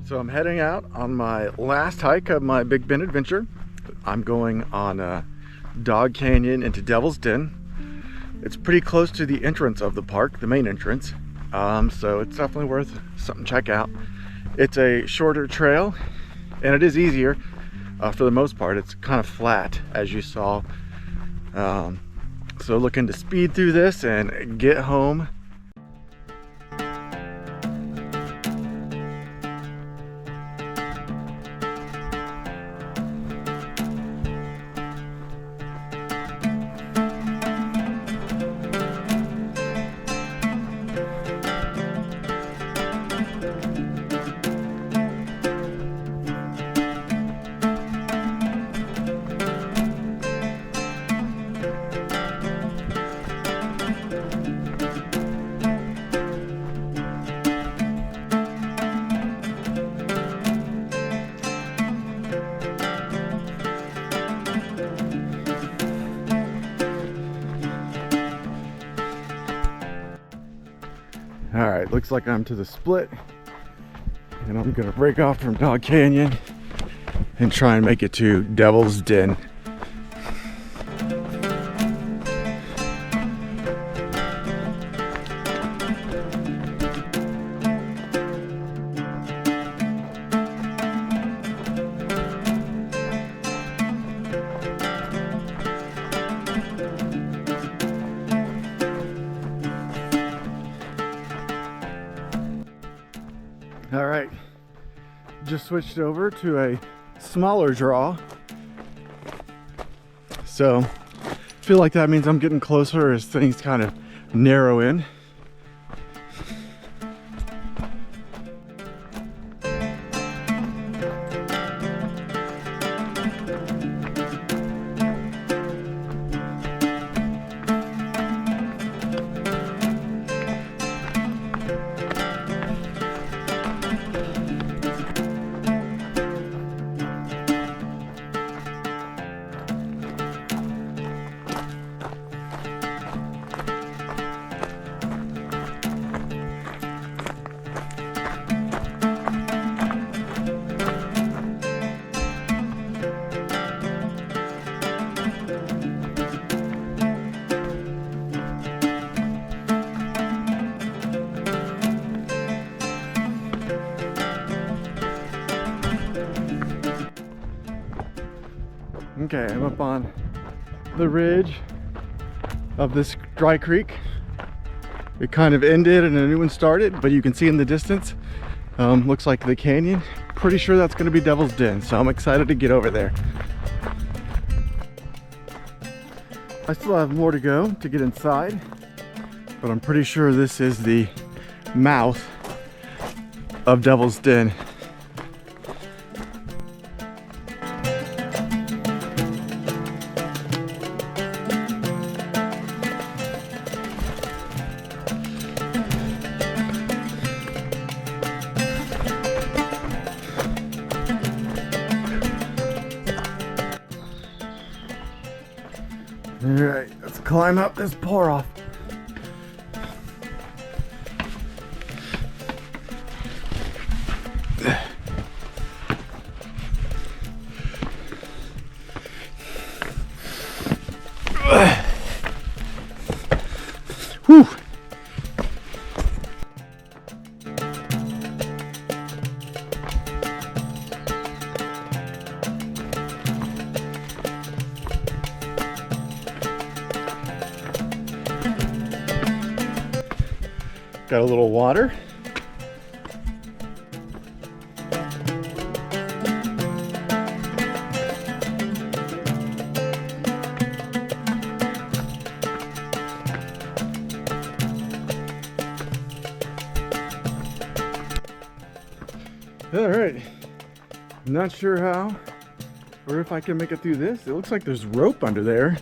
So I'm heading out on my last hike of my Big Bend adventure. I'm going on Dog Canyon into Devil's Den. It's pretty close to the entrance of the park, the main entrance. So it's definitely worth something to check out. It's a shorter trail and it is easier for the most part. It's kind of flat as you saw. So looking to speed through this and get home. All right, looks like I'm to the split and I'm gonna break off from Dog Canyon and try and make it to Devil's Den. All right, just switched over to a smaller draw. So I feel like that means I'm getting closer as things kind of narrow in. Okay, I'm up on the ridge of this dry creek. It kind of ended and a new one started, but you can see in the distance, looks like the canyon. Pretty sure that's gonna be Devil's Den, so I'm excited to get over there. I still have more to go to get inside, but I'm pretty sure this is the mouth of Devil's Den. All right, let's climb up this pour off. Whew. Got a little water. All right, I'm not sure how or if I can make it through this. It looks like there's rope under there.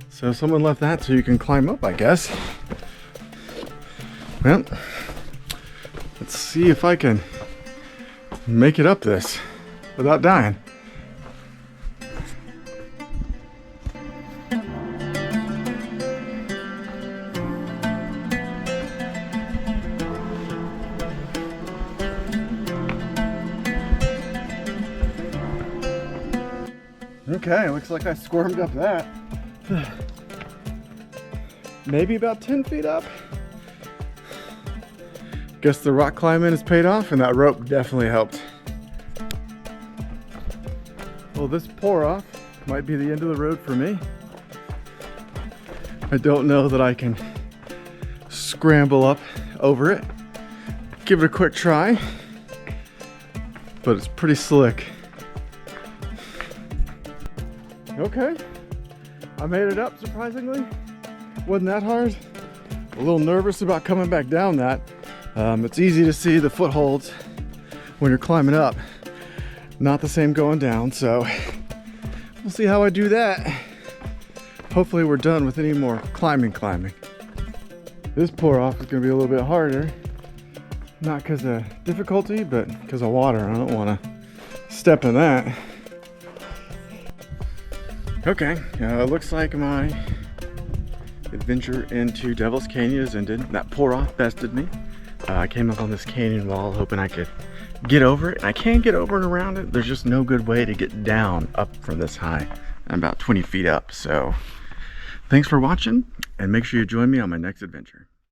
So someone left that so you can climb up, I guess. Well, let's see if I can make it up this without dying. Okay, looks like I squirmed up that. Maybe about 10 feet up. Guess the rock climbing has paid off and that rope definitely helped. Well, this pour off might be the end of the road for me. I don't know that I can scramble up over it. Give it a quick try, but it's pretty slick. Okay, I made it up surprisingly. Wasn't that hard. A little nervous about coming back down that. It's easy to see the footholds when you're climbing up. Not the same going down, so we'll see how I do that. Hopefully we're done with any more climbing. This pour off is gonna be a little bit harder. Not because of difficulty, but because of water. I don't wanna step in that. Okay, looks like my adventure into Devil's Canyon has ended. That pour off bested me. I came up on this canyon wall hoping I could get over it, and I can get over and around it. There's just no good way to get down up from this high. I'm about 20 feet up, so thanks for watching, and make sure you join me on my next adventure.